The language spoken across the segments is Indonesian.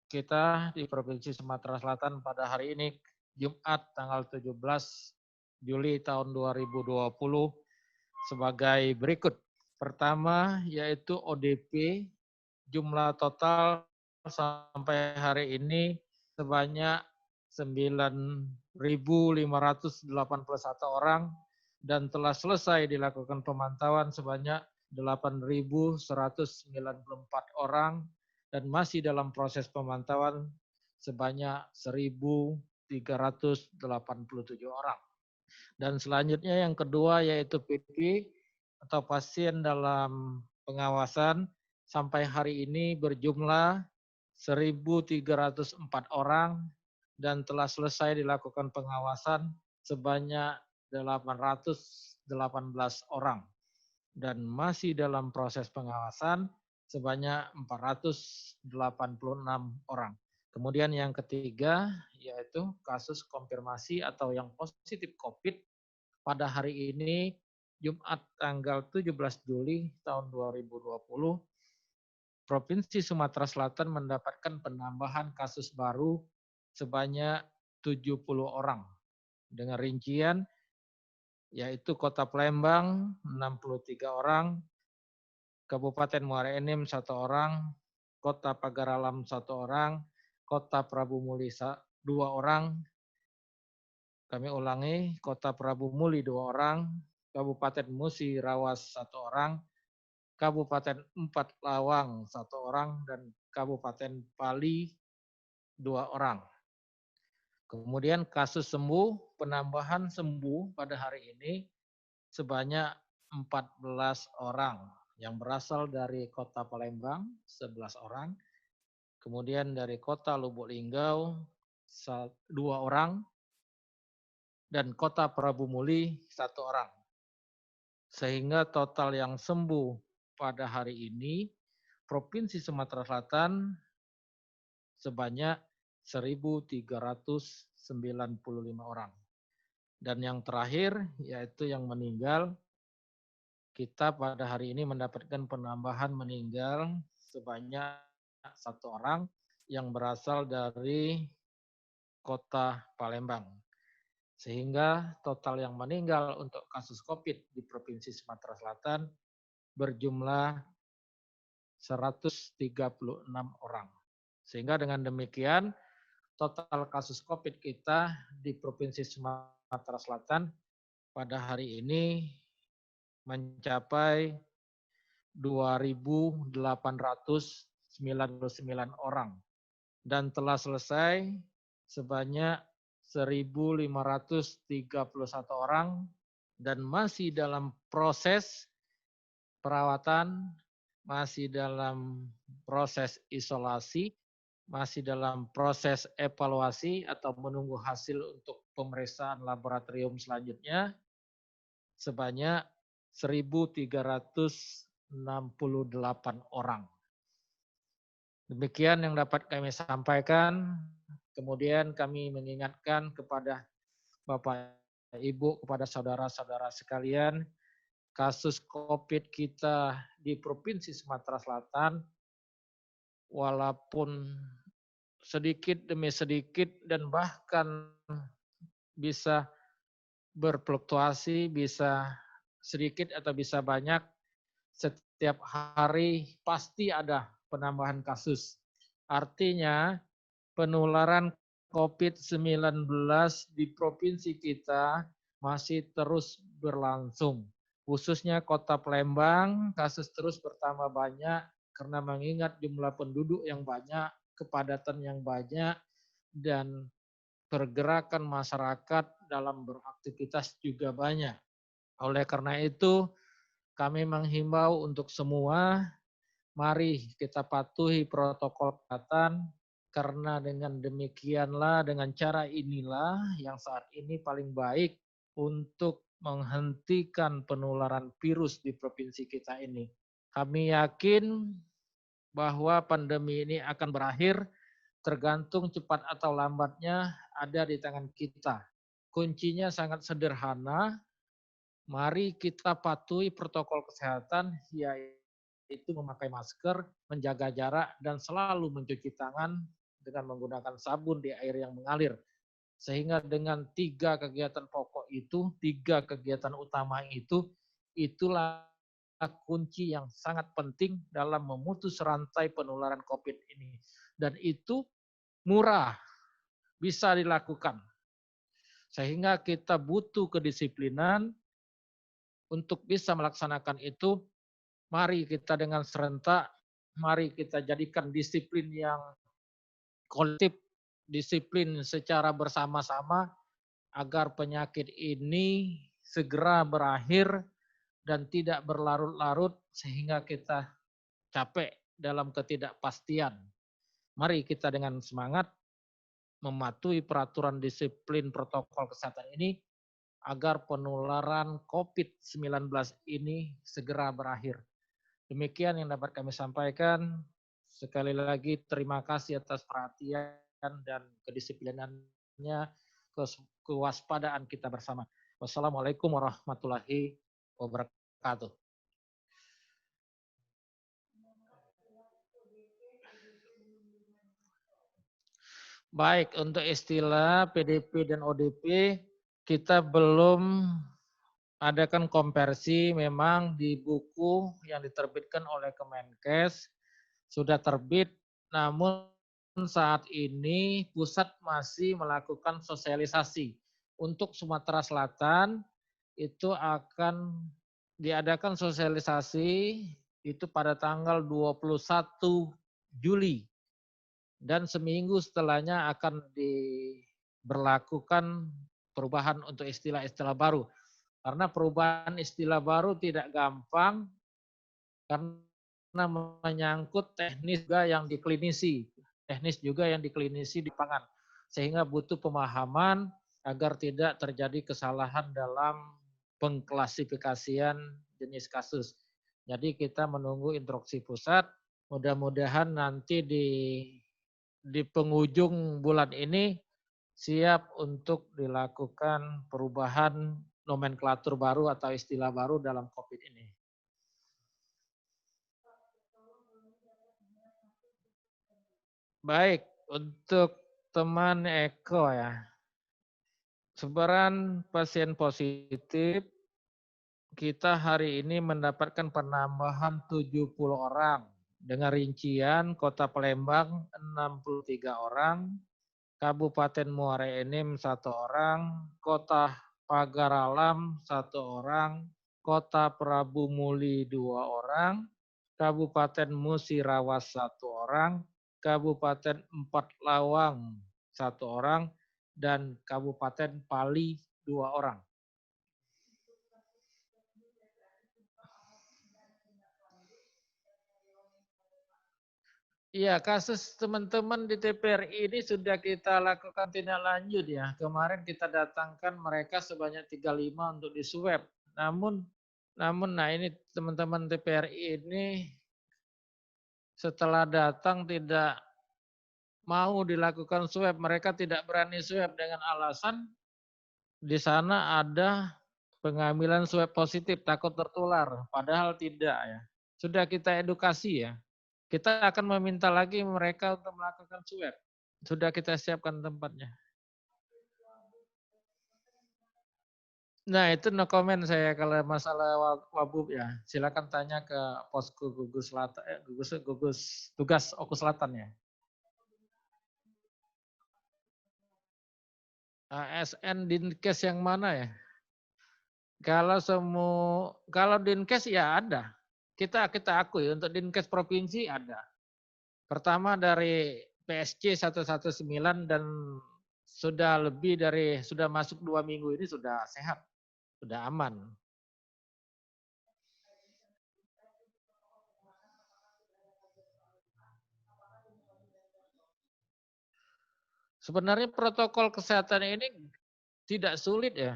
kita di Provinsi Sumatera Selatan pada hari ini, Jumat tanggal 17 Juli tahun 2020 sebagai berikut. Pertama yaitu ODP, jumlah total sampai hari ini sebanyak 9.581 orang dan telah selesai dilakukan pemantauan sebanyak 8.194 orang dan masih dalam proses pemantauan sebanyak 1.387 orang. Dan selanjutnya yang kedua yaitu PP atau pasien dalam pengawasan sampai hari ini berjumlah 1.304 orang dan telah selesai dilakukan pengawasan sebanyak 818 orang dan masih dalam proses pengawasan sebanyak 486 orang. Kemudian yang ketiga yaitu kasus konfirmasi atau yang positif COVID pada hari ini Jumat tanggal 17 Juli tahun 2020 Provinsi Sumatera Selatan mendapatkan penambahan kasus baru sebanyak 70 orang. Dengan rincian yaitu Kota Palembang 63 orang, Kabupaten Muara Enim 1 orang, Kota Pagar Alam 1 orang, Kota Prabu Muli 2 orang, kami ulangi, Kota Prabu Muli 2 orang, Kabupaten Musi Rawas 1 orang, Kabupaten Empat Lawang 1 orang, dan Kabupaten Pali 2 orang. Kemudian kasus sembuh, penambahan sembuh pada hari ini sebanyak 14 orang yang berasal dari Kota Palembang 11 orang, kemudian dari Kota Lubuk Linggau 2 orang, dan Kota Prabu Muli 1 orang. Sehingga total yang sembuh pada hari ini Provinsi Sumatera Selatan sebanyak 1.395 orang. Dan yang terakhir yaitu yang meninggal, kita pada hari ini mendapatkan penambahan meninggal sebanyak 1 orang yang berasal dari Kota Palembang. Sehingga total yang meninggal untuk kasus COVID di Provinsi Sumatera Selatan berjumlah 136 orang. Sehingga dengan demikian total kasus COVID kita di Provinsi Sumatera Selatan pada hari ini mencapai 2.899 orang dan telah selesai sebanyak 1.531 orang dan masih dalam proses perawatan, masih dalam proses isolasi, masih dalam proses evaluasi atau menunggu hasil untuk pemeriksaan laboratorium selanjutnya sebanyak 1.368 orang. Demikian yang dapat kami sampaikan. Kemudian kami mengingatkan kepada Bapak Ibu, kepada saudara-saudara sekalian, kasus COVID kita di Provinsi Sumatera Selatan, walaupun sedikit demi sedikit dan bahkan bisa berfluktuasi, bisa sedikit atau bisa banyak, setiap hari pasti ada penambahan kasus. Artinya penularan COVID-19 di provinsi kita masih terus berlangsung. Khususnya Kota Palembang, kasus terus bertambah banyak karena mengingat jumlah penduduk yang banyak, kepadatan yang banyak, dan pergerakan masyarakat dalam beraktivitas juga banyak. Oleh karena itu, kami menghimbau untuk semua, mari kita patuhi protokol kesehatan, karena dengan demikianlah, dengan cara inilah yang saat ini paling baik untuk menghentikan penularan virus di provinsi kita ini. Kami yakin bahwa pandemi ini akan berakhir, tergantung cepat atau lambatnya ada di tangan kita. Kuncinya sangat sederhana, mari kita patuhi protokol kesehatan, yaitu memakai masker, menjaga jarak, dan selalu mencuci tangan dengan menggunakan sabun di air yang mengalir. Sehingga dengan 3 kegiatan pokok itu, 3 kegiatan utama itu, itulah kunci yang sangat penting dalam memutus rantai penularan COVID ini. Dan itu murah, bisa dilakukan. Sehingga kita butuh kedisiplinan untuk bisa melaksanakan itu. Mari kita dengan serentak, mari kita jadikan disiplin yang kolektif, disiplin secara bersama-sama agar penyakit ini segera berakhir dan tidak berlarut-larut sehingga kita capek dalam ketidakpastian. Mari kita dengan semangat mematuhi peraturan disiplin protokol kesehatan ini agar penularan COVID-19 ini segera berakhir. Demikian yang dapat kami sampaikan. Sekali lagi terima kasih atas perhatian dan kedisiplinannya, kewaspadaan kita bersama. Wassalamualaikum warahmatullahi wabarakatuh. Baik, untuk istilah PDP dan ODP kita belum adakan konversi, memang di buku yang diterbitkan oleh Kemenkes sudah terbit, namun saat ini pusat masih melakukan sosialisasi. Untuk Sumatera Selatan itu akan diadakan sosialisasi itu pada tanggal 21 Juli dan seminggu setelahnya akan diberlakukan perubahan untuk istilah-istilah baru. Karena perubahan istilah baru tidak gampang karena menyangkut teknis juga yang diklinisi, di pangan. Sehingga butuh pemahaman agar tidak terjadi kesalahan dalam pengklasifikasian jenis kasus. Jadi kita menunggu instruksi pusat, mudah-mudahan nanti di penghujung bulan ini siap untuk dilakukan perubahan nomenklatur baru atau istilah baru dalam COVID ini. Baik, untuk teman Eko ya. Sebaran pasien positif kita hari ini mendapatkan penambahan 70 orang. Dengan rincian Kota Palembang 63 orang, Kabupaten Muara Enim 1 orang, Kota Pagar Alam 1 orang, Kota Prabu Muli 2 orang, Kabupaten Musirawas 1 orang, Kabupaten Empat Lawang 1 orang, dan Kabupaten Pali 2 orang. Iya, kasus teman-teman di TPRI ini sudah kita lakukan tindak lanjut ya. Kemarin kita datangkan mereka sebanyak 35 untuk diswab. Namun nah ini teman-teman TPRI ini setelah datang tidak mau dilakukan swab, mereka tidak berani swab dengan alasan di sana ada pengambilan swab positif takut tertular, padahal tidak ya. Sudah kita edukasi ya. Kita akan meminta lagi mereka untuk melakukan swab. Sudah kita siapkan tempatnya. Nah itu no comment saya kalau masalah wabub ya. Silakan tanya ke posko gugus selatan, gugus tugas Oku Selatan ya. ASN Dinkes yang mana ya? Kalau Dinkes ya ada. Kita akui untuk Dinkes provinsi ada. Pertama dari PSC 119 dan sudah masuk 2 minggu ini sudah sehat, sudah aman. Sebenarnya protokol kesehatan ini tidak sulit ya.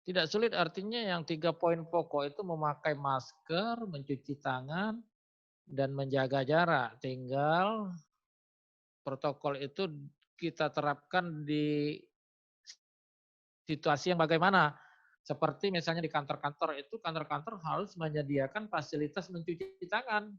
Tidak sulit artinya yang 3 poin pokok itu memakai masker, mencuci tangan, dan menjaga jarak. Tinggal protokol itu kita terapkan di situasi yang bagaimana. Seperti misalnya di kantor-kantor itu, kantor-kantor harus menyediakan fasilitas mencuci tangan.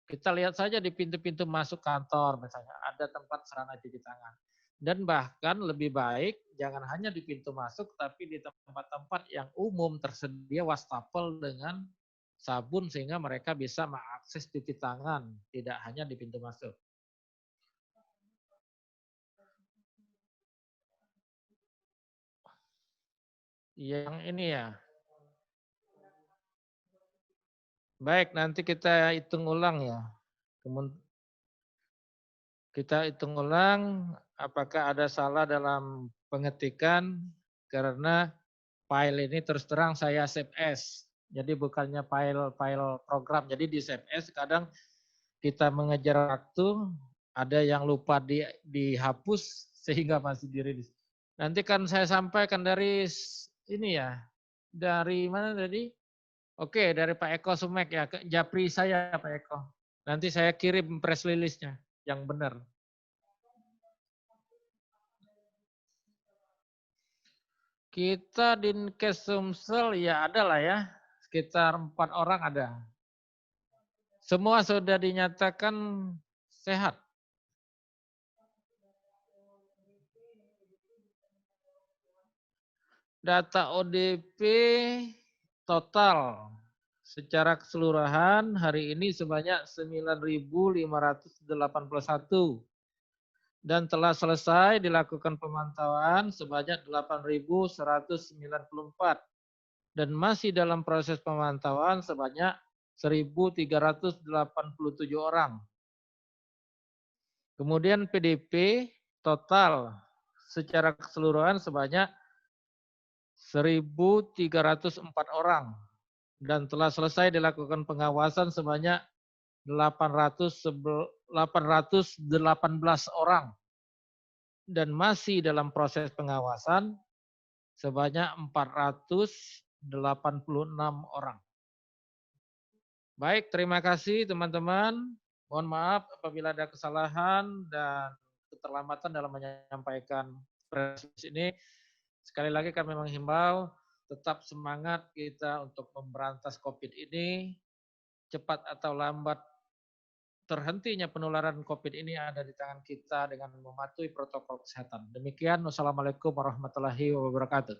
Kita lihat saja di pintu-pintu masuk kantor misalnya, ada tempat sarana cuci tangan. Dan bahkan lebih baik jangan hanya di pintu masuk, tapi di tempat-tempat yang umum tersedia wastafel dengan sabun sehingga mereka bisa mengakses cuci tangan, tidak hanya di pintu masuk. Yang ini ya, baik nanti kita hitung ulang ya. Kita hitung ulang apakah ada salah dalam pengetikan karena file ini terus terang saya save as. Jadi bukannya file program. Jadi di save as kadang kita mengejar waktu, ada yang lupa dihapus sehingga masih di-release. Nanti kan saya sampaikan dari ini ya, dari mana tadi? Oke, dari Pak Eko Sumek ya, ke Japri saya Pak Eko. Nanti saya kirim press release-nya yang benar. Kita Dinkes Sumsel ya ada lah ya, sekitar 4 orang ada. Semua sudah dinyatakan sehat. Data ODP total secara keseluruhan hari ini sebanyak 9.581 dan telah selesai dilakukan pemantauan sebanyak 8.194 dan masih dalam proses pemantauan sebanyak 1.387 orang. Kemudian PDP total secara keseluruhan sebanyak 1.304 orang dan telah selesai dilakukan pengawasan sebanyak 818 orang dan masih dalam proses pengawasan sebanyak 486 orang. Baik, terima kasih teman-teman. Mohon maaf apabila ada kesalahan dan keterlambatan dalam menyampaikan press ini. Sekali lagi kami menghimbau tetap semangat kita untuk memberantas COVID ini. Cepat atau lambat terhentinya penularan COVID ini ada di tangan kita dengan mematuhi protokol kesehatan. Demikian, wassalamualaikum warahmatullahi wabarakatuh.